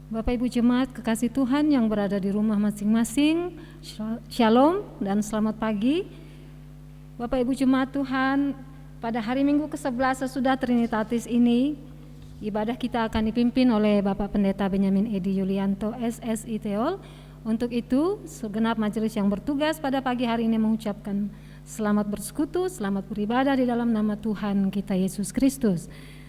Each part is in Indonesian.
Bapak Ibu Jemaat kekasih Tuhan yang berada di rumah masing-masing, Shalom dan selamat pagi. Bapak Ibu Jemaat Tuhan, pada hari Minggu ke-11 sesudah Trinitatis ini, ibadah kita akan dipimpin oleh Bapak Pendeta Benyamin Edi Yulianto SSI Teol. Untuk itu, segenap majelis yang bertugas pada pagi hari ini mengucapkan selamat bersekutu, selamat beribadah di dalam nama Tuhan kita Yesus Kristus.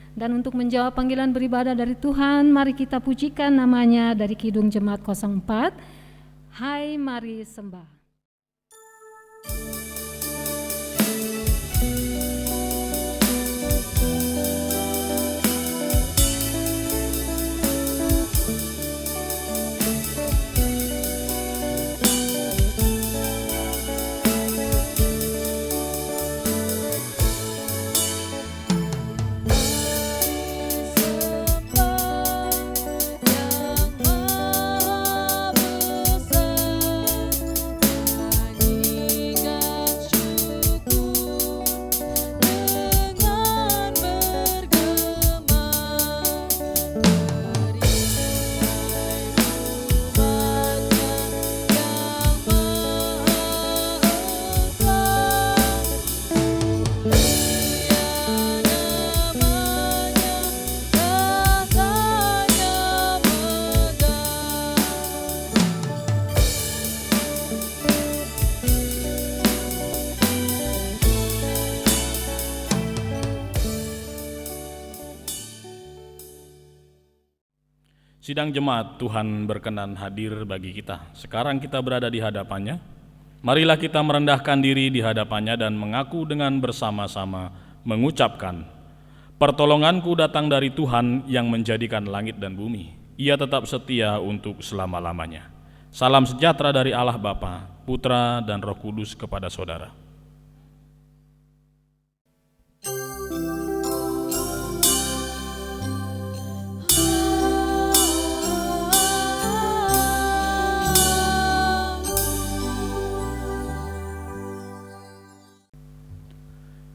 Dan untuk menjawab panggilan beribadah dari Tuhan, mari kita pujikan namanya dari Kidung Jemaat 04, Hai Mari Sembah. Sidang jemaat Tuhan berkenan hadir bagi kita. Sekarang kita berada di hadapannya. Marilah kita merendahkan diri di hadapannya dan mengaku dengan bersama-sama mengucapkan, pertolonganku datang dari Tuhan yang menjadikan langit dan bumi. Ia tetap setia untuk selama-lamanya. Salam sejahtera dari Allah Bapa, Putra dan Roh Kudus kepada saudara.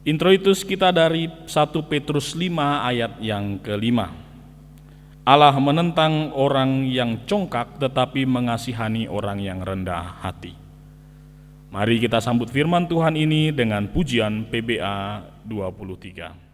Introitus kita dari 1 Petrus 5 ayat yang ke-5. Allah menentang orang yang congkak tetapi mengasihani orang yang rendah hati. Mari kita sambut firman Tuhan ini dengan pujian PBA 23.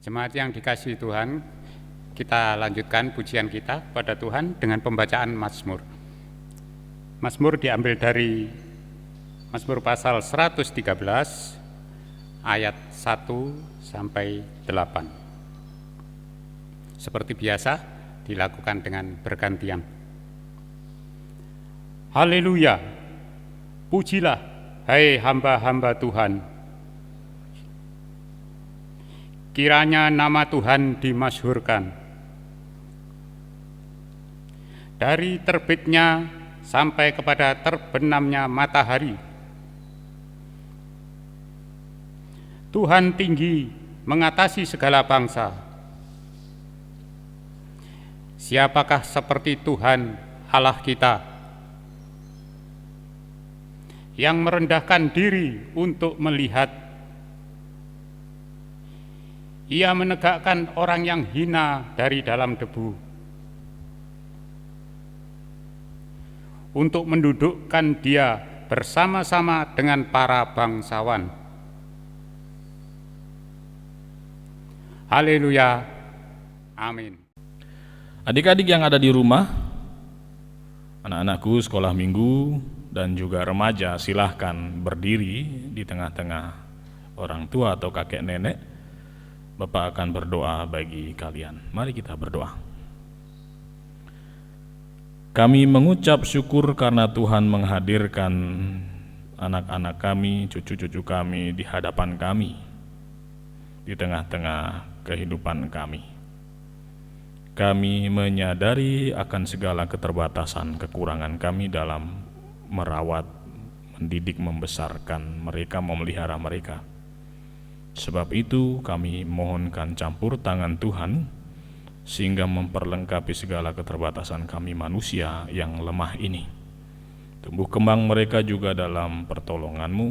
Jemaat yang dikasihi Tuhan, kita lanjutkan pujian kita pada Tuhan dengan pembacaan Mazmur. Mazmur diambil dari Mazmur pasal 113 ayat 1 sampai 8. Seperti biasa dilakukan dengan bergantian. Haleluya, pujilah hai hamba-hamba Tuhan. Kiranya nama Tuhan dimasyhurkan. Dari terbitnya sampai kepada terbenamnya matahari, Tuhan tinggi mengatasi segala bangsa. Siapakah seperti Tuhan Allah kita, yang merendahkan diri untuk melihat? Ia menegakkan orang yang hina dari dalam debu. untuk mendudukkan Dia bersama-sama dengan para bangsawan. Haleluya. Amin. Adik-adik yang ada di rumah, anak-anakku sekolah minggu dan juga remaja, silahkan berdiri di tengah-tengah orang tua atau kakek nenek. Bapak akan berdoa bagi kalian. Mari kita berdoa. Kami mengucap syukur karena Tuhan menghadirkan anak-anak kami, cucu-cucu kami di hadapan kami, di tengah-tengah kehidupan kami. Kami menyadari akan segala keterbatasan, kekurangan kami dalam merawat, mendidik, membesarkan mereka, memelihara mereka. Sebab itu kami mohonkan campur tangan Tuhan, sehingga memperlengkapi segala keterbatasan kami manusia yang lemah ini. Tumbuh kembang mereka juga dalam pertolongan-Mu.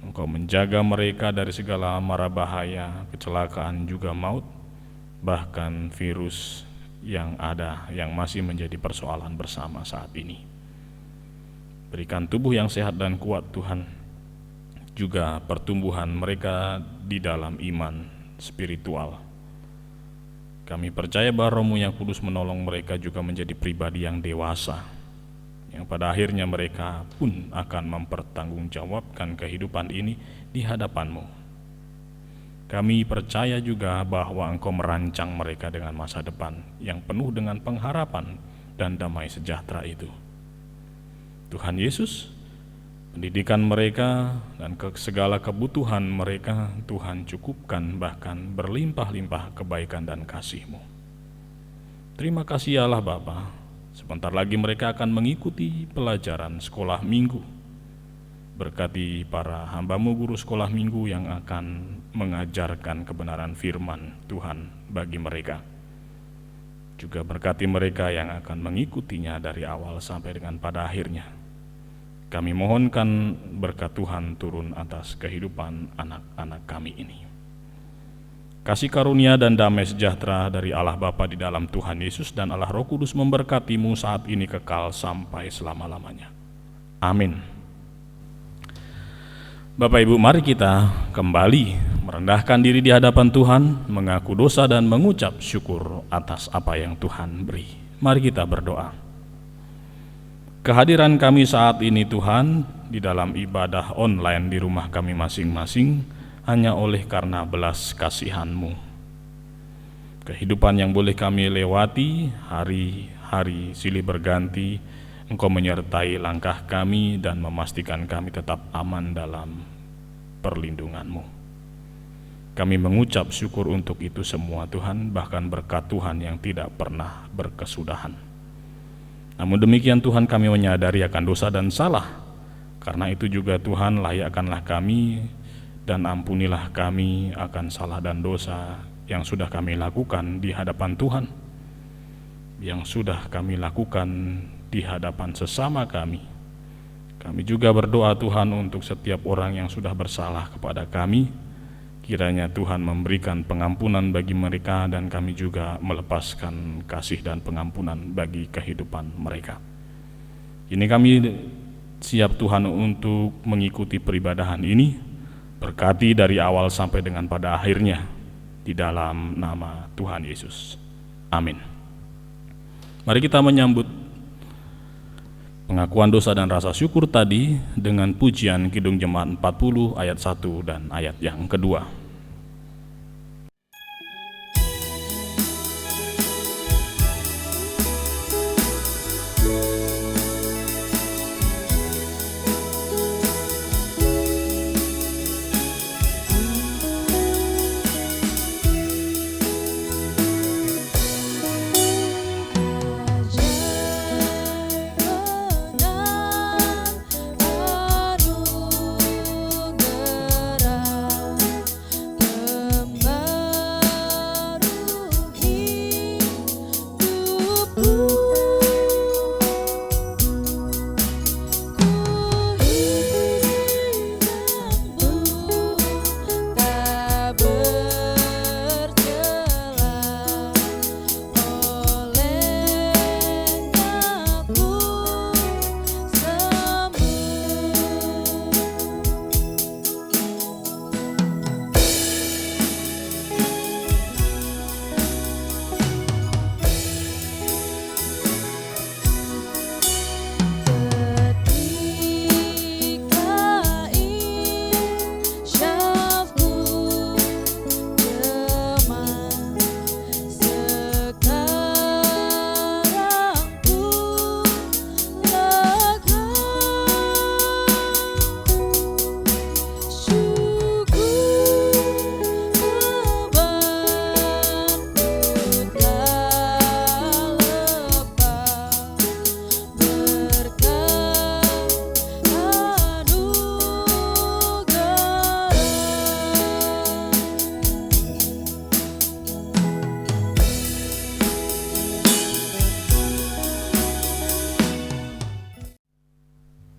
Engkau menjaga mereka dari segala mara bahaya, kecelakaan juga maut, bahkan virus yang ada yang masih menjadi persoalan bersama saat ini. Berikan tubuh yang sehat dan kuat Tuhan, juga pertumbuhan mereka di dalam iman spiritual. Kami percaya bahwa Roh-Mu yang kudus menolong mereka juga menjadi pribadi yang dewasa, yang pada akhirnya mereka pun akan mempertanggungjawabkan kehidupan ini di hadapan-Mu. Kami percaya juga bahwa Engkau merancang mereka dengan masa depan yang penuh dengan pengharapan dan damai sejahtera itu. Tuhan Yesus, pendidikan mereka dan segala kebutuhan mereka Tuhan cukupkan, bahkan berlimpah-limpah kebaikan dan kasih-Mu. Terima kasih ya Allah Bapa. Sebentar lagi mereka akan mengikuti pelajaran sekolah minggu. Berkati para hamba-Mu guru sekolah minggu yang akan mengajarkan kebenaran firman Tuhan bagi mereka. Juga berkati mereka yang akan mengikutinya dari awal sampai dengan pada akhirnya. Kami mohonkan berkat Tuhan turun atas kehidupan anak-anak kami ini. Kasih karunia dan damai sejahtera dari Allah Bapa di dalam Tuhan Yesus dan Allah Roh Kudus memberkati-Mu saat ini kekal sampai selama-lamanya. Amin. Bapak Ibu, mari kita kembali merendahkan diri di hadapan Tuhan, mengaku dosa dan mengucap syukur atas apa yang Tuhan beri. Mari kita berdoa. Kehadiran kami saat ini Tuhan di dalam ibadah online di rumah kami masing-masing hanya oleh karena belas kasihan-Mu. Kehidupan yang boleh kami lewati, hari-hari silih berganti, Engkau menyertai langkah kami dan memastikan kami tetap aman dalam perlindungan-Mu. Kami mengucap syukur untuk itu semua Tuhan, bahkan berkat Tuhan yang tidak pernah berkesudahan. Namun demikian Tuhan, kami menyadari akan dosa dan salah. Karena itu juga Tuhan, layakkanlah kami dan ampunilah kami akan salah dan dosa yang sudah kami lakukan di hadapan Tuhan, yang sudah kami lakukan di hadapan sesama kami. Kami juga berdoa Tuhan untuk setiap orang yang sudah bersalah kepada kami. Kiranya Tuhan memberikan pengampunan bagi mereka dan kami juga melepaskan kasih dan pengampunan bagi kehidupan mereka. Kini kami siap Tuhan untuk mengikuti peribadahan ini. Berkati dari awal sampai dengan pada akhirnya, di dalam nama Tuhan Yesus. Amin. Mari kita menyambut pengakuan dosa dan rasa syukur tadi dengan pujian Kidung Jemaat 40 ayat 1 dan ayat yang kedua.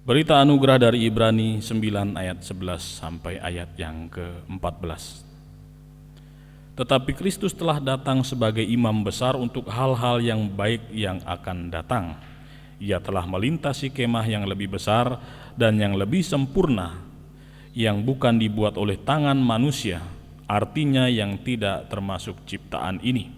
Berita anugerah dari Ibrani 9 ayat 11 sampai ayat yang ke-14. Tetapi Kristus telah datang sebagai imam besar untuk hal-hal yang baik yang akan datang. Ia telah melintasi kemah yang lebih besar dan yang lebih sempurna, yang bukan dibuat oleh tangan manusia, artinya yang tidak termasuk ciptaan ini.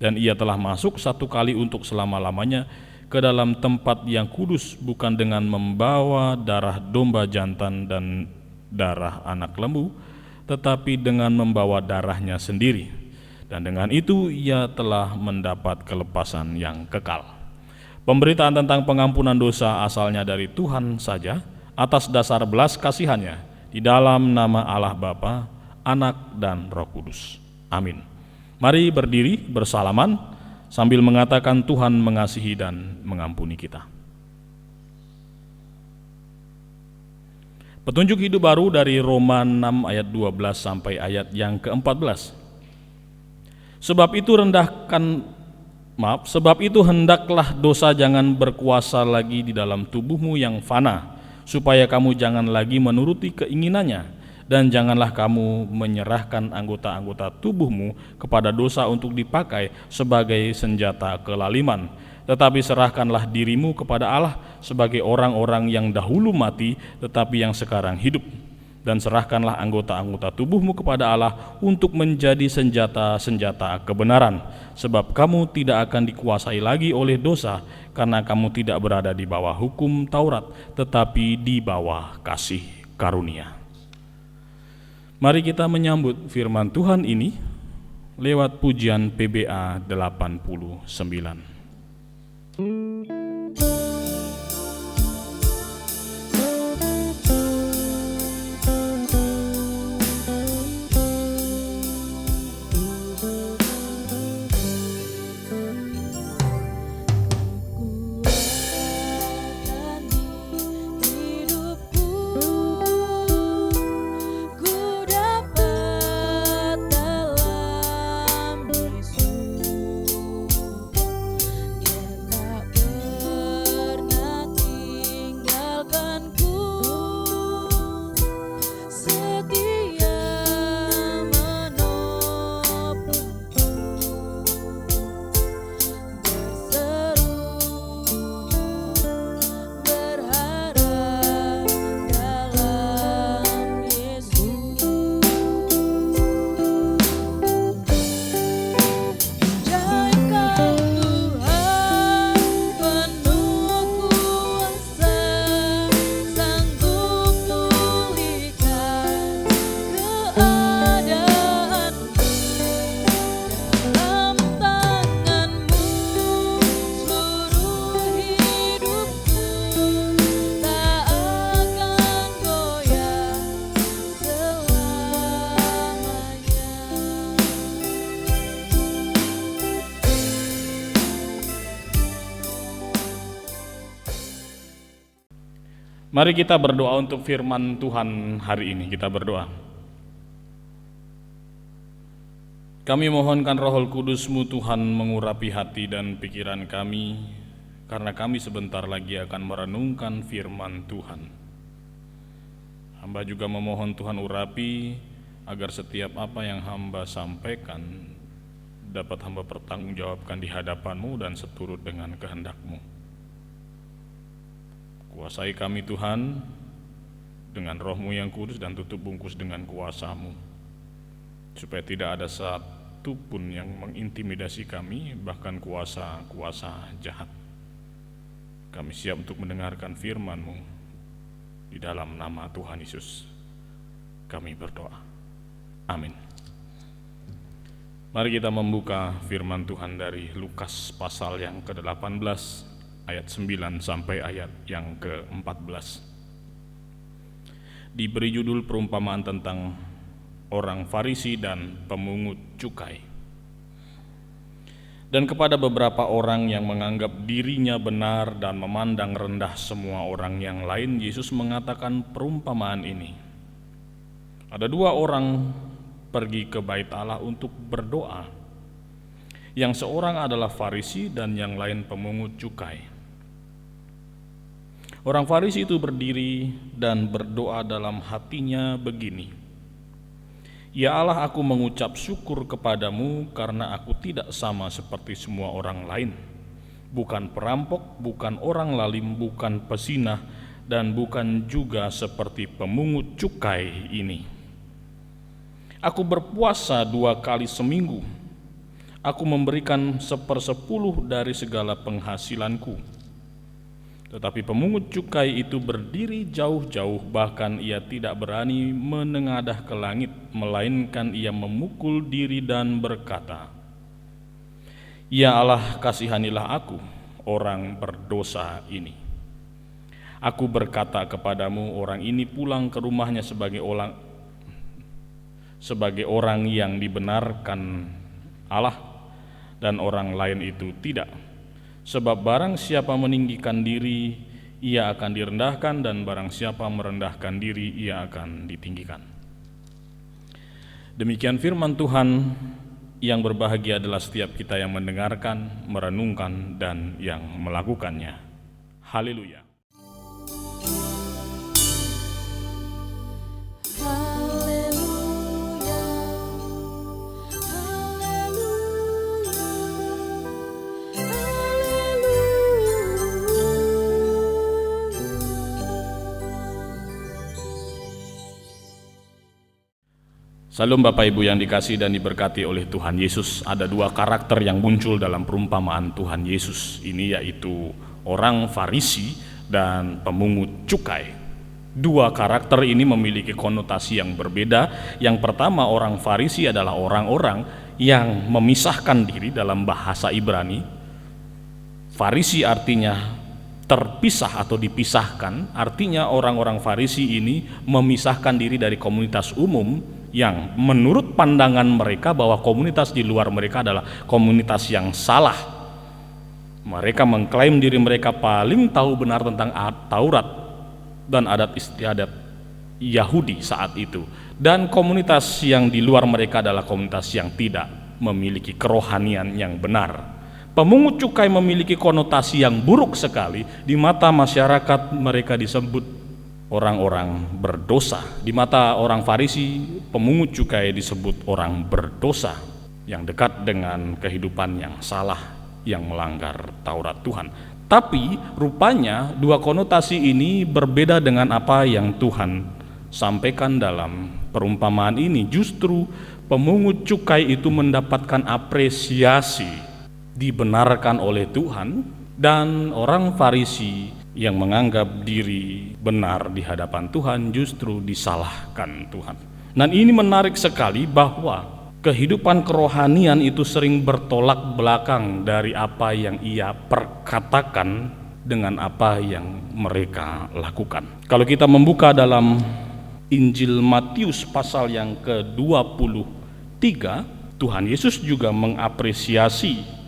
Dan ia telah masuk satu kali untuk selama-lamanya ke dalam tempat yang kudus, bukan dengan membawa darah domba jantan dan darah anak lembu, tetapi dengan membawa darahnya sendiri. Dan dengan itu ia telah mendapat kelepasan yang kekal. Pemberitaan tentang pengampunan dosa asalnya dari Tuhan saja, atas dasar belas kasihannya, di dalam nama Allah Bapa, Anak, dan Roh Kudus. Amin. Mari berdiri bersalaman sambil mengatakan Tuhan mengasihi dan mengampuni kita. Petunjuk hidup baru dari Roma 6 ayat 12 sampai ayat yang ke-14. Sebab itu hendaklah dosa jangan berkuasa lagi di dalam tubuhmu yang fana, supaya kamu jangan lagi menuruti keinginannya. Dan janganlah kamu menyerahkan anggota-anggota tubuhmu kepada dosa untuk dipakai sebagai senjata kelaliman. Tetapi serahkanlah dirimu kepada Allah sebagai orang-orang yang dahulu mati tetapi yang sekarang hidup. Dan serahkanlah anggota-anggota tubuhmu kepada Allah untuk menjadi senjata-senjata kebenaran. Sebab kamu tidak akan dikuasai lagi oleh dosa, karena kamu tidak berada di bawah hukum Taurat, tetapi di bawah kasih karunia. Mari kita menyambut firman Tuhan ini lewat pujian PBA 89. Mari kita berdoa untuk firman Tuhan hari ini. Kita berdoa. Kami mohonkan Roh Kudus-Mu Tuhan mengurapi hati dan pikiran kami, karena kami sebentar lagi akan merenungkan firman Tuhan. Hamba juga memohon Tuhan urapi agar setiap apa yang hamba sampaikan dapat hamba pertanggungjawabkan di hadapan-Mu dan seturut dengan kehendak-Mu. Kuasai kami Tuhan dengan Roh-Mu yang kudus dan tutup bungkus dengan kuasa-Mu, supaya tidak ada satu pun yang mengintimidasi kami, bahkan kuasa-kuasa jahat. Kami siap untuk mendengarkan firman-Mu. Di dalam nama Tuhan Yesus kami berdoa. Amin. Mari kita membuka firman Tuhan dari Lukas pasal yang ke-18 ayat 9 sampai ayat yang ke-14. Diberi judul perumpamaan tentang orang Farisi dan pemungut cukai. Dan kepada beberapa orang yang menganggap dirinya benar dan memandang rendah semua orang yang lain, Yesus mengatakan perumpamaan ini. Ada dua orang pergi ke bait Allah untuk berdoa. Yang seorang adalah Farisi dan yang lain pemungut cukai. Orang Farisi itu berdiri dan berdoa dalam hatinya begini, "Ya Allah, aku mengucap syukur kepadamu karena aku tidak sama seperti semua orang lain. Bukan perampok, bukan orang lalim, bukan pezinah, dan bukan juga seperti pemungut cukai ini. Aku berpuasa 2 kali seminggu. Aku memberikan 1/10 dari segala penghasilanku." Tetapi pemungut cukai itu berdiri jauh-jauh, bahkan ia tidak berani menengadah ke langit, melainkan ia memukul diri dan berkata, "Ya Allah, kasihanilah aku, orang berdosa ini." Aku berkata kepadamu, orang ini pulang ke rumahnya sebagai orang yang dibenarkan Allah, dan orang lain itu tidak. Sebab barang siapa meninggikan diri, ia akan direndahkan, dan barang siapa merendahkan diri, ia akan ditinggikan. Demikian firman Tuhan. Yang berbahagia adalah setiap kita yang mendengarkan, merenungkan, dan yang melakukannya. Haleluya. Salam Bapak Ibu yang dikasihi dan diberkati oleh Tuhan Yesus. Ada 2 karakter yang muncul dalam perumpamaan Tuhan Yesus ini, yaitu orang Farisi dan pemungut cukai. 2 karakter ini memiliki konotasi yang berbeda. Yang pertama, orang Farisi adalah orang-orang yang memisahkan diri. Dalam bahasa Ibrani, Farisi artinya terpisah atau dipisahkan. Artinya orang-orang Farisi ini memisahkan diri dari komunitas umum yang menurut pandangan mereka bahwa komunitas di luar mereka adalah komunitas yang salah. Mereka mengklaim diri mereka paling tahu benar tentang Taurat dan adat istiadat Yahudi saat itu, dan komunitas yang di luar mereka adalah komunitas yang tidak memiliki kerohanian yang benar. Pemungut cukai memiliki konotasi yang buruk sekali. Di mata masyarakat mereka disebut orang-orang berdosa. Di mata orang Farisi, pemungut cukai disebut orang berdosa yang dekat dengan kehidupan yang salah, yang melanggar Taurat Tuhan. Tapi rupanya 2 konotasi ini berbeda dengan apa yang Tuhan sampaikan dalam perumpamaan ini. Justru pemungut cukai itu mendapatkan apresiasi, dibenarkan oleh Tuhan, dan orang Farisi yang menganggap diri benar di hadapan Tuhan justru disalahkan Tuhan. Dan ini menarik sekali bahwa kehidupan kerohanian itu sering bertolak belakang dari apa yang ia perkatakan dengan apa yang mereka lakukan. Kalau kita membuka dalam Injil Matius pasal yang ke-23, Tuhan Yesus juga mengapresiasi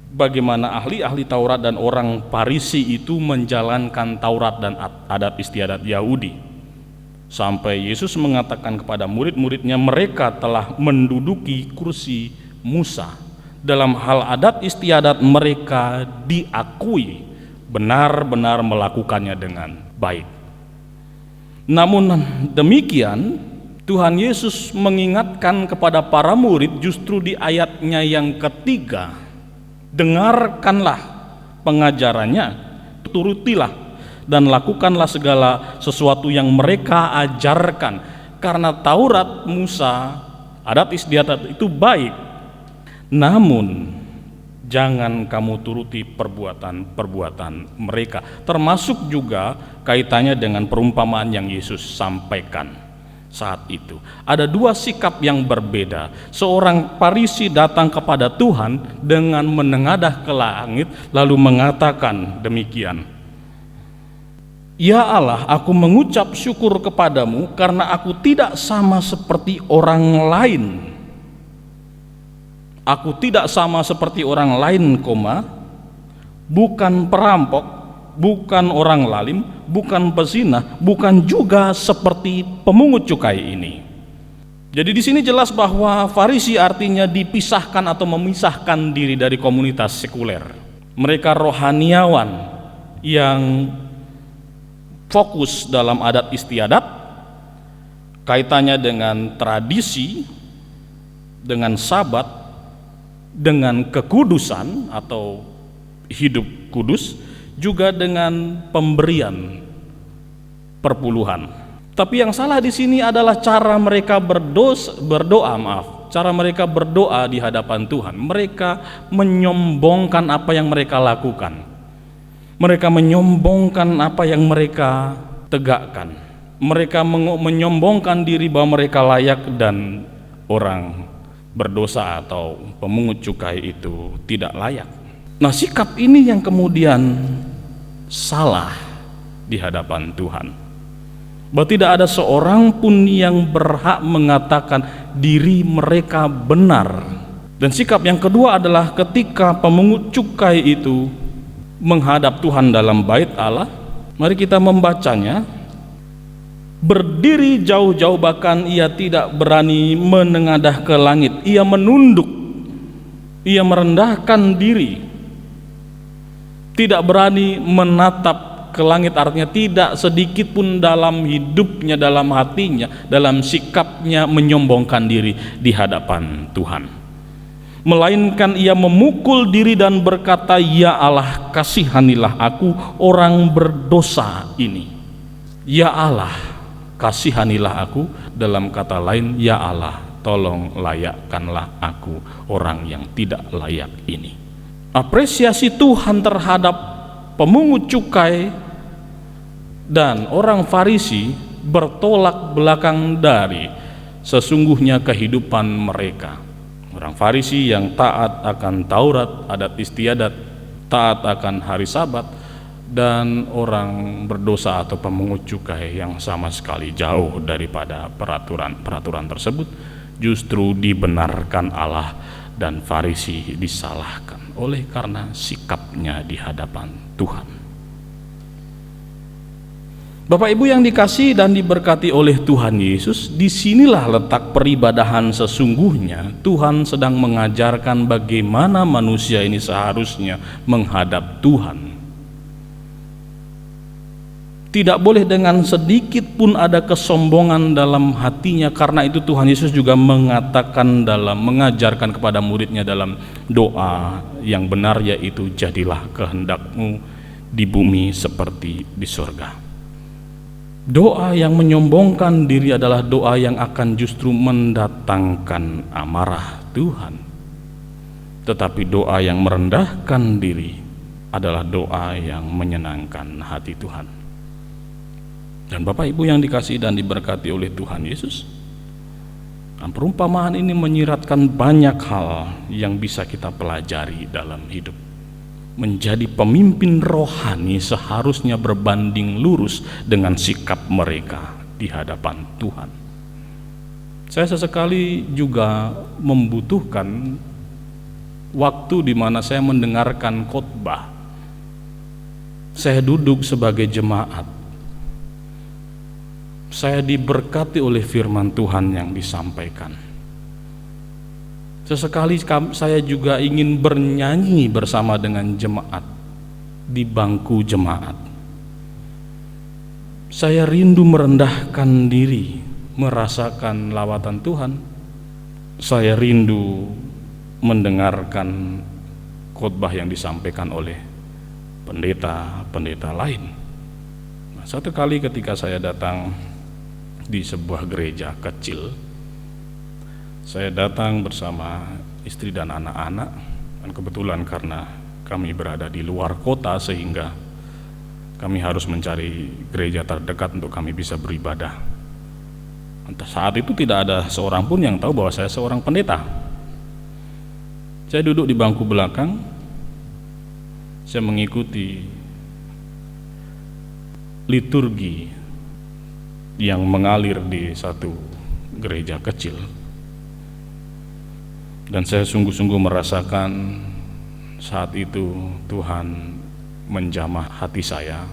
bagaimana ahli-ahli Taurat dan orang Farisi itu menjalankan Taurat dan adat istiadat Yahudi. Sampai Yesus mengatakan kepada murid-muridnya, mereka telah menduduki kursi Musa. Dalam hal adat istiadat mereka diakui benar-benar melakukannya dengan baik. Namun demikian, Tuhan Yesus mengingatkan kepada para murid justru di ayatnya yang ketiga, dengarkanlah pengajarannya, turutilah dan lakukanlah segala sesuatu yang mereka ajarkan, karena Taurat, Musa, adat istiadat itu baik, namun jangan kamu turuti perbuatan-perbuatan mereka. Termasuk juga kaitannya dengan perumpamaan yang Yesus sampaikan saat itu. Ada 2 sikap yang berbeda. Seorang Farisi datang kepada Tuhan dengan menengadah ke langit lalu mengatakan demikian, "Ya Allah, aku mengucap syukur kepadamu karena aku tidak sama seperti orang lain. Aku tidak sama seperti orang lain, bukan perampok, bukan orang lalim, bukan pezinah, bukan juga seperti pemungut cukai ini." Jadi di sini jelas bahwa Farisi artinya dipisahkan atau memisahkan diri dari komunitas sekuler. Mereka rohaniawan yang fokus dalam adat istiadat, kaitannya dengan tradisi, dengan sabat, dengan kekudusan atau hidup kudus, juga dengan pemberian perpuluhan. Tapi yang salah di sini adalah cara mereka cara mereka berdoa di hadapan Tuhan. Mereka menyombongkan apa yang mereka lakukan. Mereka menyombongkan apa yang mereka tegakkan. Mereka menyombongkan diri bahwa mereka layak dan orang berdosa atau pemungut cukai itu tidak layak. Nah, sikap ini yang kemudian salah di hadapan Tuhan. Bahwa tidak ada seorang pun yang berhak mengatakan diri mereka benar. Dan sikap yang kedua adalah ketika pemungut cukai itu menghadap Tuhan dalam bait Allah, mari kita membacanya. Berdiri jauh-jauh, bahkan ia tidak berani menengadah ke langit. Ia menunduk, ia merendahkan diri, tidak berani menatap ke langit. Artinya tidak sedikit pun dalam hidupnya, dalam hatinya, dalam sikapnya menyombongkan diri di hadapan Tuhan. Melainkan ia memukul diri dan berkata, "Ya Allah, kasihanilah aku orang berdosa ini." Ya Allah, kasihanilah aku, dalam kata lain, ya Allah, tolong layakkanlah aku orang yang tidak layak ini. Apresiasi Tuhan terhadap pemungut cukai dan orang Farisi bertolak belakang dari sesungguhnya kehidupan mereka. Orang Farisi yang taat akan Taurat, adat istiadat, taat akan hari Sabat, dan orang berdosa atau pemungut cukai yang sama sekali jauh daripada peraturan tersebut justru dibenarkan Allah, dan Farisi disalahkan oleh karena sikapnya di hadapan Tuhan. Bapak Ibu yang dikasihi dan diberkati oleh Tuhan Yesus, disinilah letak peribadahan sesungguhnya. Tuhan sedang mengajarkan bagaimana manusia ini seharusnya menghadap Tuhan. Tidak boleh dengan sedikit pun ada kesombongan dalam hatinya. Karena itu Tuhan Yesus juga mengajarkan kepada muridnya dalam doa yang benar, yaitu jadilah kehendakmu di bumi seperti di surga. Doa yang menyombongkan diri adalah doa yang akan justru mendatangkan amarah Tuhan. Tetapi doa yang merendahkan diri adalah doa yang menyenangkan hati Tuhan. Dan Bapak Ibu yang dikasihi dan diberkati oleh Tuhan Yesus, perumpamaan ini menyiratkan banyak hal yang bisa kita pelajari dalam hidup. Menjadi pemimpin rohani seharusnya berbanding lurus dengan sikap mereka di hadapan Tuhan. Saya sesekali juga membutuhkan waktu di mana saya mendengarkan khotbah. Saya duduk sebagai jemaat. Saya diberkati oleh firman Tuhan yang disampaikan. Sesekali saya juga ingin bernyanyi bersama dengan jemaat di bangku jemaat. Saya rindu merendahkan diri, merasakan lawatan Tuhan. Saya rindu mendengarkan khotbah yang disampaikan oleh pendeta-pendeta lain. Satu kali ketika saya datang di sebuah gereja kecil, saya datang bersama istri dan anak-anak, dan kebetulan karena kami berada di luar kota sehingga kami harus mencari gereja terdekat untuk kami bisa beribadah. Saat itu tidak ada seorang pun yang tahu bahwa saya seorang pendeta. Saya duduk di bangku belakang, saya mengikuti liturgi yang mengalir di satu gereja kecil. Dan saya sungguh-sungguh merasakan saat itu Tuhan menjamah hati saya,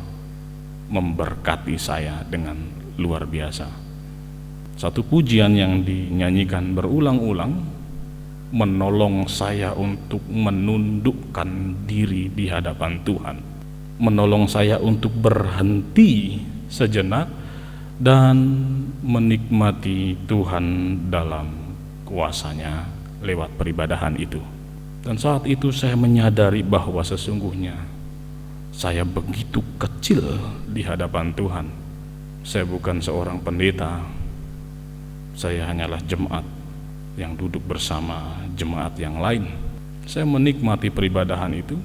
memberkati saya dengan luar biasa. Satu pujian yang dinyanyikan berulang-ulang menolong saya untuk menundukkan diri di hadapan Tuhan, menolong saya untuk berhenti sejenak dan menikmati Tuhan dalam kuasa-Nya lewat peribadahan itu. Dan saat itu saya menyadari bahwa sesungguhnya saya begitu kecil di hadapan Tuhan. Saya bukan seorang pendeta, saya hanyalah jemaat yang duduk bersama jemaat yang lain. Saya menikmati peribadahan itu,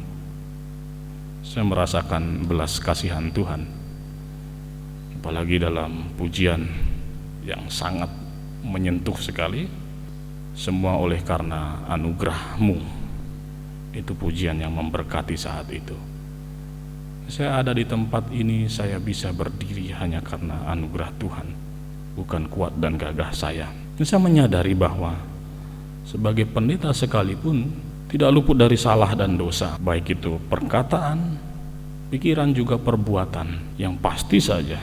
saya merasakan belas kasihan Tuhan, apalagi dalam pujian yang sangat menyentuh sekali. Semua oleh karena anugerah-Mu. Itu pujian yang memberkati saat itu. Saya ada di tempat ini, saya bisa berdiri hanya karena anugerah Tuhan, bukan kuat dan gagah saya. Dan saya menyadari bahwa sebagai pendeta sekalipun tidak luput dari salah dan dosa, baik itu perkataan, pikiran, juga perbuatan, yang pasti saja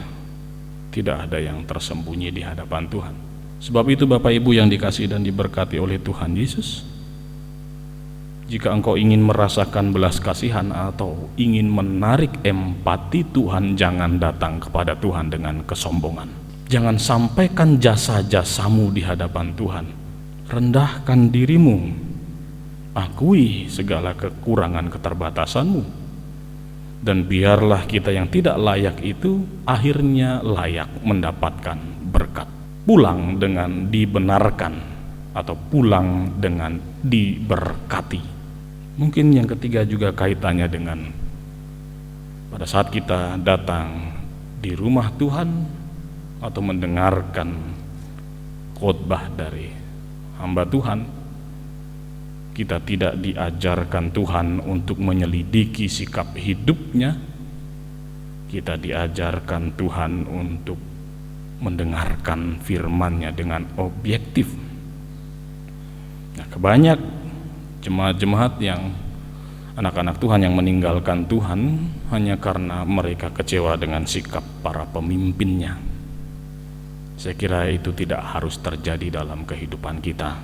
tidak ada yang tersembunyi di hadapan Tuhan. Sebab itu Bapak Ibu yang dikasihi dan diberkati oleh Tuhan Yesus, jika engkau ingin merasakan belas kasihan atau ingin menarik empati Tuhan, jangan datang kepada Tuhan dengan kesombongan. Jangan sampaikan jasa-jasamu di hadapan Tuhan. Rendahkan dirimu, akui segala kekurangan keterbatasanmu, dan biarlah kita yang tidak layak itu akhirnya layak mendapatkan berkat. Pulang dengan dibenarkan atau pulang dengan diberkati. Mungkin yang ketiga juga kaitannya dengan pada saat kita datang di rumah Tuhan atau mendengarkan khotbah dari hamba Tuhan, kita tidak diajarkan Tuhan untuk menyelidiki sikap hidupnya. Kita diajarkan Tuhan untuk mendengarkan firman-Nya dengan objektif. Nah, kebanyak jemaat-jemaat yang anak-anak Tuhan yang meninggalkan Tuhan hanya karena mereka kecewa dengan sikap para pemimpinnya. Saya kira itu tidak harus terjadi dalam kehidupan kita.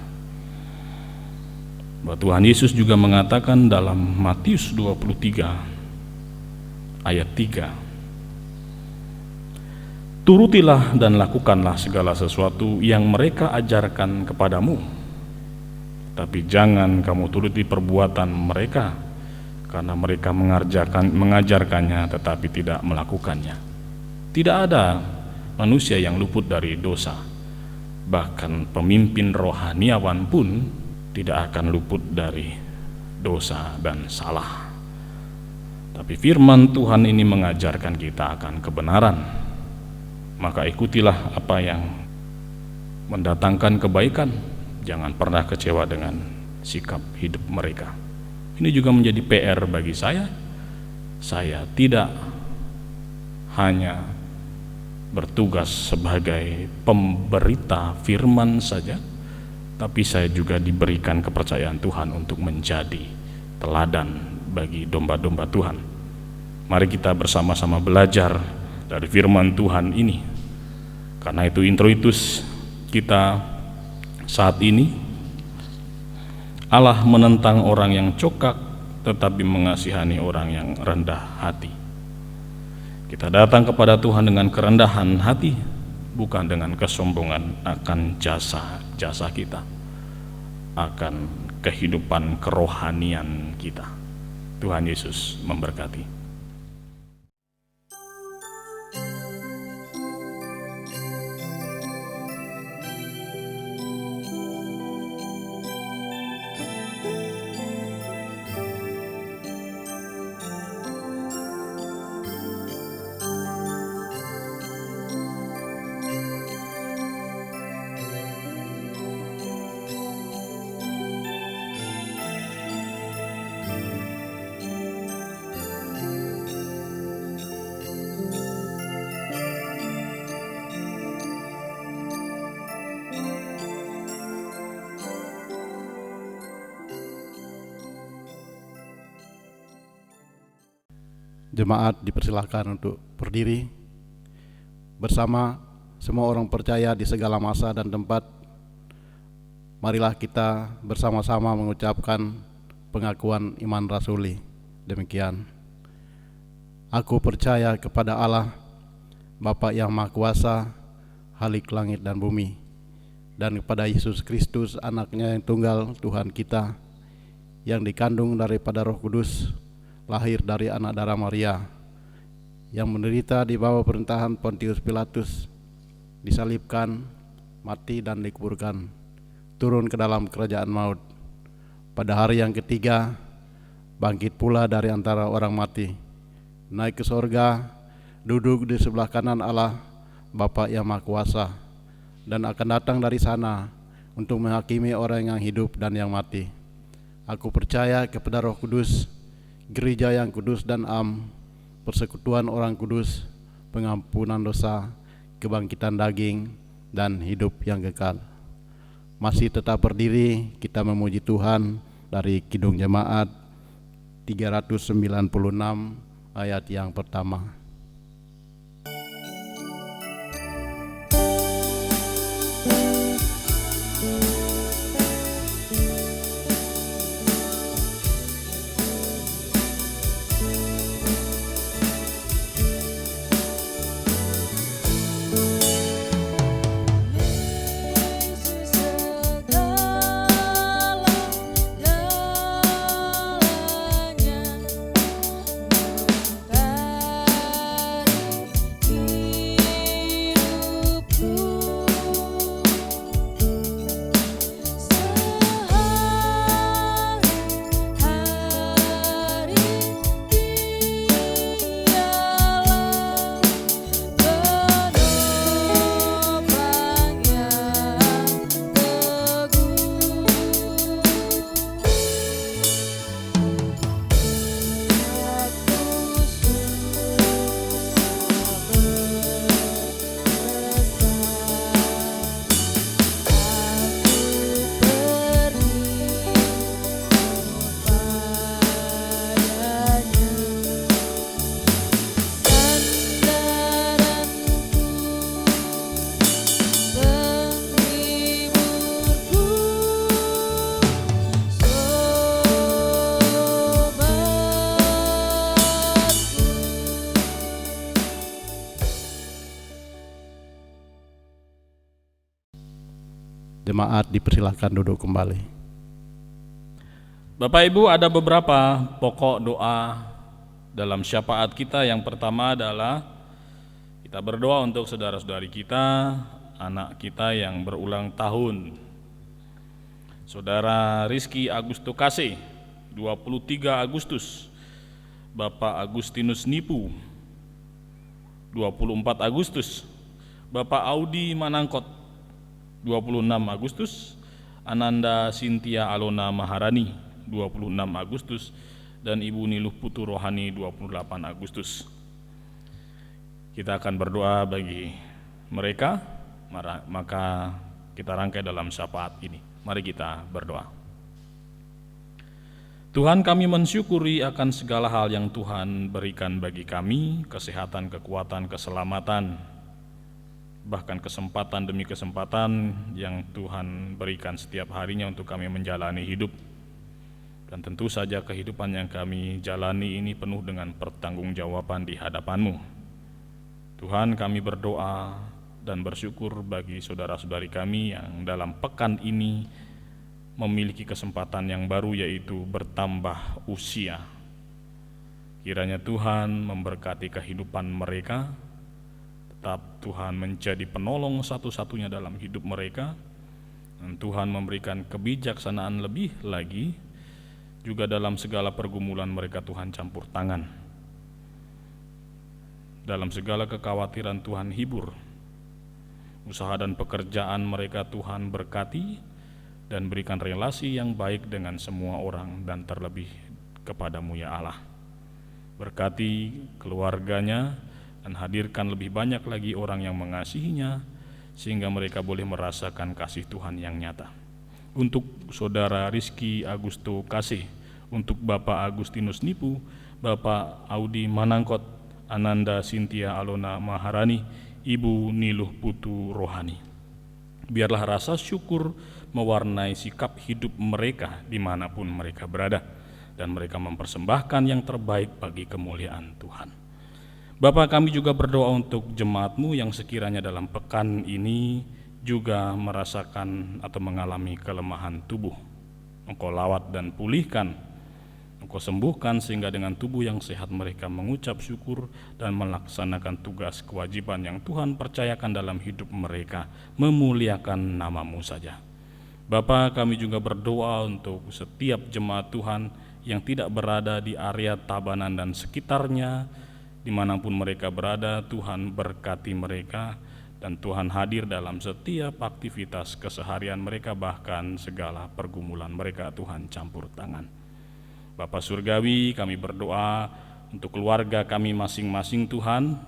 Bahwa Tuhan Yesus juga mengatakan dalam Matius 23 ayat 3, turutilah dan lakukanlah segala sesuatu yang mereka ajarkan kepadamu, tapi jangan kamu turuti perbuatan mereka, karena mereka mengajarkannya tetapi tidak melakukannya. Tidak ada manusia yang luput dari dosa. Bahkan pemimpin rohaniawan pun tidak akan luput dari dosa dan salah. Tapi firman Tuhan ini mengajarkan kita akan kebenaran. Maka ikutilah apa yang mendatangkan kebaikan. Jangan pernah kecewa dengan sikap hidup mereka. Ini juga menjadi PR bagi saya. Saya tidak hanya bertugas sebagai pemberita firman saja, tapi saya juga diberikan kepercayaan Tuhan untuk menjadi teladan bagi domba-domba Tuhan. Mari kita bersama-sama belajar dari firman Tuhan ini. Karena itu introitus kita saat ini, Allah menentang orang yang congkak tetapi mengasihani orang yang rendah hati. Kita datang kepada Tuhan dengan kerendahan hati, bukan dengan kesombongan akan jasa-jasa kita, akan kehidupan kerohanian kita. Tuhan Yesus memberkati. Jemaat dipersilahkan untuk berdiri bersama semua orang percaya di segala masa dan tempat. Marilah kita bersama-sama mengucapkan pengakuan iman rasuli. Demikian. Aku percaya kepada Allah, Bapa yang Maha Kuasa, Khalik langit dan bumi, dan kepada Yesus Kristus, anaknya yang tunggal, Tuhan kita, yang dikandung daripada Roh Kudus, lahir dari anak darah Maria, yang menderita di bawah pemerintahan Pontius Pilatus, disalibkan, mati dan dikuburkan, turun ke dalam kerajaan maut. Pada hari yang ketiga, bangkit pula dari antara orang mati, naik ke sorga, duduk di sebelah kanan Allah, Bapa yang Maha Kuasa, dan akan datang dari sana untuk menghakimi orang yang hidup dan yang mati. Aku percaya kepada Roh Kudus, gereja yang kudus dan am, persekutuan orang kudus, pengampunan dosa, kebangkitan daging, dan hidup yang kekal. Masih tetap berdiri, kita memuji Tuhan dari Kidung Jemaat 396 ayat yang pertama. Jemaat dipersilakan duduk kembali. Bapak Ibu, ada beberapa pokok doa dalam syafaat kita. Yang pertama adalah kita berdoa untuk saudara-saudari kita, anak kita yang berulang tahun. Saudara Rizky Agusto Kase, 23 Agustus. Bapak Agustinus Nipu, 24 Agustus. Bapak Audi Manangkot, 26 Agustus. Ananda Cynthia Alona Maharani, 26 Agustus. Dan Ibu Niluh Putu Rohani, 28 Agustus. Kita akan berdoa bagi mereka, maka kita rangkai dalam syafaat ini. Mari kita berdoa. Tuhan, kami mensyukuri akan segala hal yang Tuhan berikan bagi kami, kesehatan, kekuatan, keselamatan, bahkan kesempatan demi kesempatan yang Tuhan berikan setiap harinya untuk kami menjalani hidup. Dan tentu saja kehidupan yang kami jalani ini penuh dengan pertanggungjawaban di hadapan-Mu. Tuhan, kami berdoa dan bersyukur bagi saudara-saudari kami yang dalam pekan ini memiliki kesempatan yang baru, yaitu bertambah usia. Kiranya Tuhan memberkati kehidupan mereka, tetap Tuhan menjadi penolong satu-satunya dalam hidup mereka, dan Tuhan memberikan kebijaksanaan lebih lagi, juga dalam segala pergumulan mereka Tuhan campur tangan. Dalam segala kekhawatiran Tuhan hibur, usaha dan pekerjaan mereka Tuhan berkati, dan berikan relasi yang baik dengan semua orang, dan terlebih kepadamu ya Allah. Berkati keluarganya, dan hadirkan lebih banyak lagi orang yang mengasihinya, sehingga mereka boleh merasakan kasih Tuhan yang nyata. Untuk saudara Rizky Agusto Kase, untuk Bapak Agustinus Nipu, Bapak Audi Manangkot, Ananda Cynthia Alona Maharani, Ibu Niluh Putu Rohani. Biarlah rasa syukur mewarnai sikap hidup mereka dimanapun mereka berada, dan mereka mempersembahkan yang terbaik bagi kemuliaan Tuhan. Bapa, kami juga berdoa untuk jemaat-Mu yang sekiranya dalam pekan ini juga merasakan atau mengalami kelemahan tubuh. Engkau lawat dan pulihkan, Engkau sembuhkan sehingga dengan tubuh yang sehat mereka mengucap syukur dan melaksanakan tugas kewajiban yang Tuhan percayakan dalam hidup mereka, memuliakan nama-Mu saja. Bapa, kami juga berdoa untuk setiap jemaat Tuhan yang tidak berada di area Tabanan dan sekitarnya, dimanapun mereka berada. Tuhan berkati mereka dan Tuhan hadir dalam setiap aktivitas keseharian mereka, bahkan segala pergumulan mereka Tuhan campur tangan. Bapa Surgawi, kami berdoa untuk keluarga kami masing-masing Tuhan.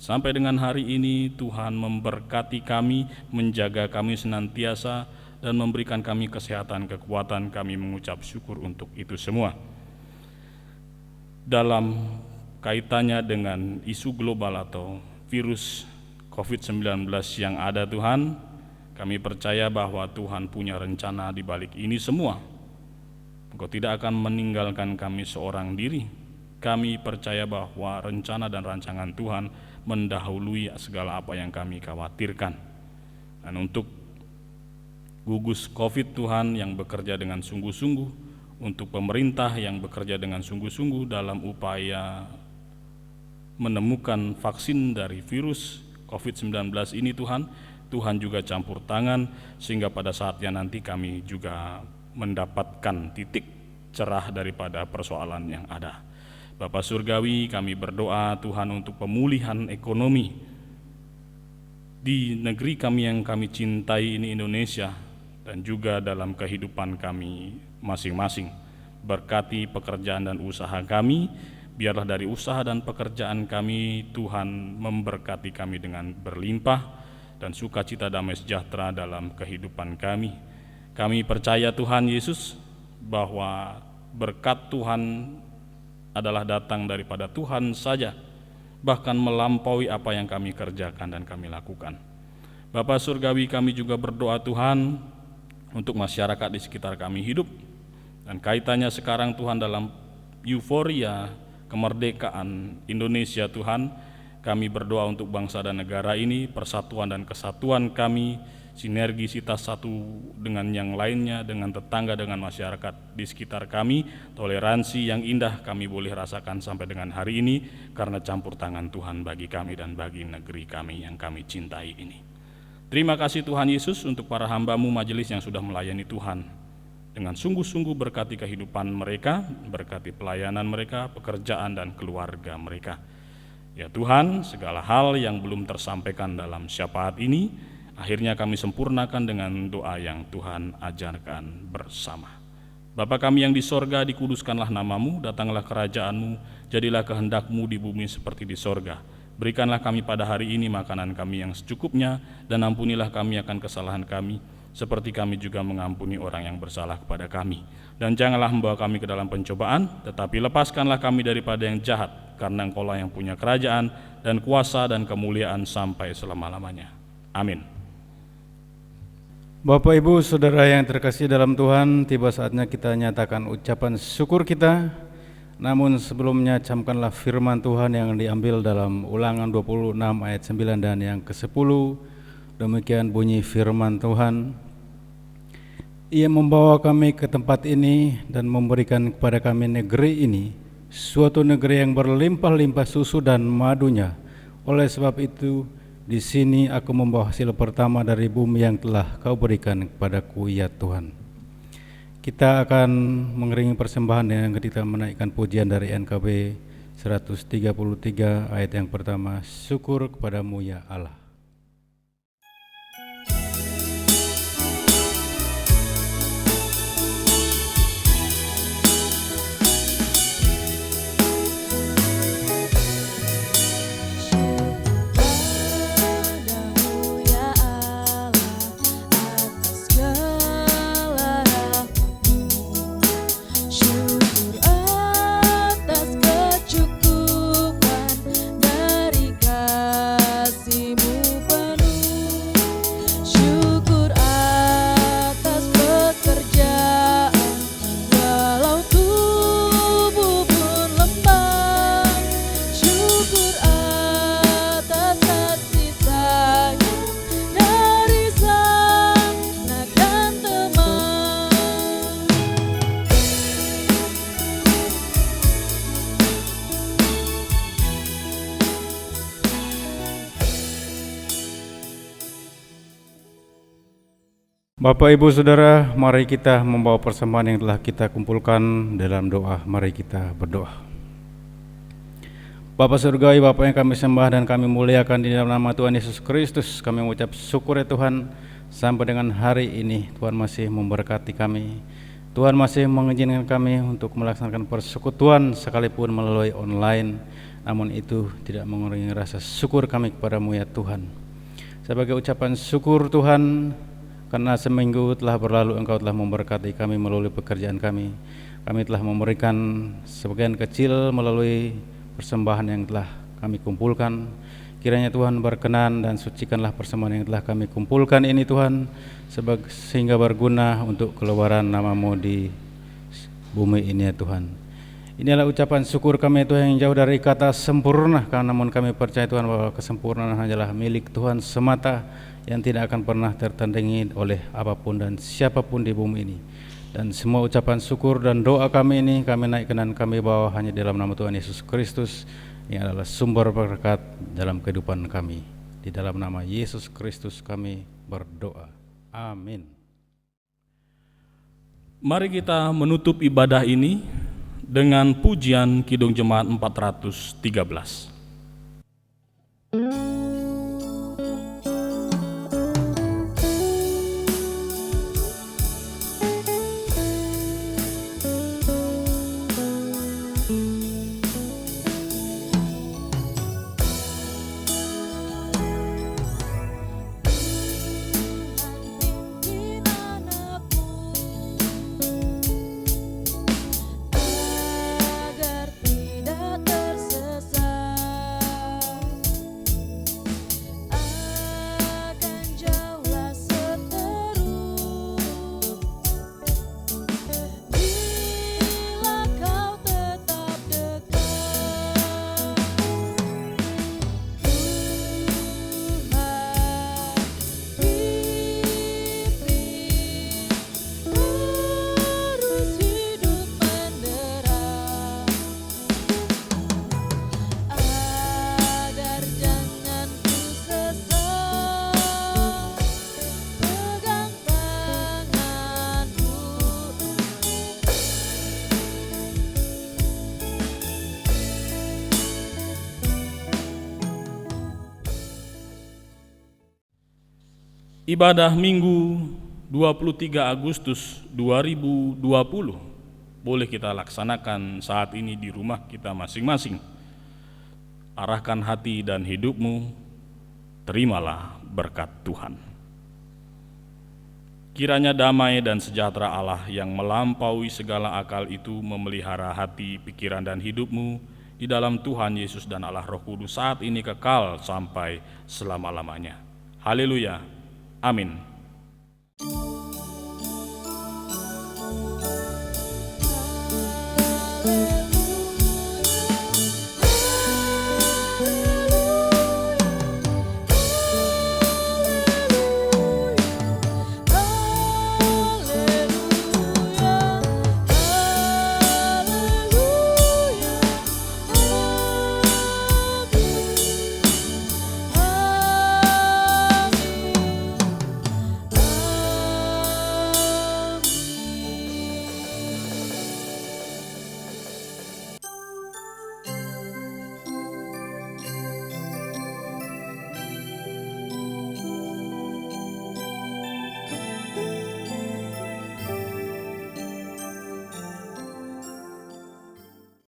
Sampai dengan hari ini Tuhan memberkati kami, menjaga kami senantiasa, dan memberikan kami kesehatan, kekuatan. Kami mengucap syukur untuk itu semua. Dalam kaitannya dengan isu global atau virus COVID-19 yang ada Tuhan, kami percaya bahwa Tuhan punya rencana di balik ini semua. Engkau tidak akan meninggalkan kami seorang diri. Kami percaya bahwa rencana dan rancangan Tuhan mendahului segala apa yang kami khawatirkan. Dan untuk gugus COVID Tuhan yang bekerja dengan sungguh-sungguh, untuk pemerintah yang bekerja dengan sungguh-sungguh dalam upaya menemukan vaksin dari virus COVID-19 ini Tuhan juga campur tangan sehingga pada saatnya nanti kami juga mendapatkan titik cerah daripada persoalan yang ada. Bapa Surgawi, kami berdoa Tuhan untuk pemulihan ekonomi di negeri kami yang kami cintai ini, Indonesia, dan juga dalam kehidupan kami masing-masing. Berkati pekerjaan dan usaha kami, biarlah dari usaha dan pekerjaan kami Tuhan memberkati kami dengan berlimpah dan sukacita damai sejahtera dalam kehidupan kami. Kami percaya Tuhan Yesus bahwa berkat Tuhan adalah datang daripada Tuhan saja, bahkan melampaui apa yang kami kerjakan dan kami lakukan. Bapa Surgawi, kami juga berdoa Tuhan untuk masyarakat di sekitar kami hidup, dan kaitannya sekarang Tuhan dalam euforia kemerdekaan Indonesia Tuhan, kami berdoa untuk bangsa dan negara ini, persatuan dan kesatuan kami, sinergisitas satu dengan yang lainnya, dengan tetangga, dengan masyarakat di sekitar kami, toleransi yang indah kami boleh rasakan sampai dengan hari ini karena campur tangan Tuhan bagi kami dan bagi negeri kami yang kami cintai ini. Terima kasih Tuhan Yesus untuk para hamba-Mu majelis yang sudah melayani Tuhan. Dengan sungguh-sungguh berkati kehidupan mereka, berkati pelayanan mereka, pekerjaan dan keluarga mereka. Ya Tuhan, segala hal yang belum tersampaikan dalam syafaat ini, akhirnya kami sempurnakan dengan doa yang Tuhan ajarkan bersama. Bapa kami yang di sorga, dikuduskanlah nama-Mu, datanglah kerajaan-Mu, jadilah kehendak-Mu di bumi seperti di sorga. Berikanlah kami pada hari ini makanan kami yang secukupnya, dan ampunilah kami akan kesalahan kami, seperti kami juga mengampuni orang yang bersalah kepada kami. Dan janganlah membawa kami ke dalam pencobaan, tetapi lepaskanlah kami daripada yang jahat, karena Engkau-lah yang punya kerajaan dan kuasa dan kemuliaan sampai selama-lamanya. Amin. Bapak, Ibu, Saudara yang terkasih dalam Tuhan, tiba saatnya kita nyatakan ucapan syukur kita. Namun sebelumnya camkanlah firman Tuhan yang diambil dalam Ulangan 26 ayat 9 dan yang ke-10. Demikian bunyi firman Tuhan. Ia membawa kami ke tempat ini dan memberikan kepada kami negeri ini, suatu negeri yang berlimpah-limpah susu dan madunya. Oleh sebab itu, di sini aku membawa hasil pertama dari bumi yang telah Kau berikan kepadaku, ya Tuhan. Kita akan mengiringi persembahan dengan kita menaikkan pujian dari NKB 133 ayat yang pertama, syukur kepadamu ya Allah. Dari kasih-Mu. Bapak, Ibu, Saudara, mari kita membawa persembahan yang telah kita kumpulkan dalam doa. Mari kita berdoa. Bapa Surgawi, Bapa yang kami sembah dan kami muliakan di dalam nama Tuhan Yesus Kristus, kami mengucap syukur ya Tuhan, sampai dengan hari ini Tuhan masih memberkati kami. Tuhan masih mengizinkan kami untuk melaksanakan persekutuan sekalipun melalui online, namun itu tidak mengurangi rasa syukur kami kepadamu ya Tuhan. Sebagai ucapan syukur Tuhan, karena seminggu telah berlalu Engkau telah memberkati kami melalui pekerjaan kami. Kami telah memberikan sebagian kecil melalui persembahan yang telah kami kumpulkan. Kiranya Tuhan berkenan dan sucikanlah persembahan yang telah kami kumpulkan ini Tuhan, sehingga berguna untuk keluaran nama-Mu di bumi ini ya Tuhan. Inilah ucapan syukur kami Tuhan yang jauh dari kata sempurna, namun kami percaya Tuhan bahwa kesempurnaan hanyalah milik Tuhan semata, yang tidak akan pernah tertandingi oleh apapun dan siapapun di bumi ini. Dan semua ucapan syukur dan doa kami ini kami naikkan dan kami bawa hanya dalam nama Tuhan Yesus Kristus yang adalah sumber berkat dalam kehidupan kami. Di dalam nama Yesus Kristus kami berdoa. Amin. Mari kita menutup ibadah ini dengan pujian Kidung Jemaat 413. Ibadah Minggu 23 Agustus 2020 boleh kita laksanakan saat ini di rumah kita masing-masing. Arahkan hati dan hidupmu, terimalah berkat Tuhan. Kiranya damai dan sejahtera Allah yang melampaui segala akal itu memelihara hati, pikiran, dan hidupmu di dalam Tuhan Yesus dan Allah Roh Kudus saat ini kekal sampai selama-lamanya. Haleluya. Amin. Haleluya.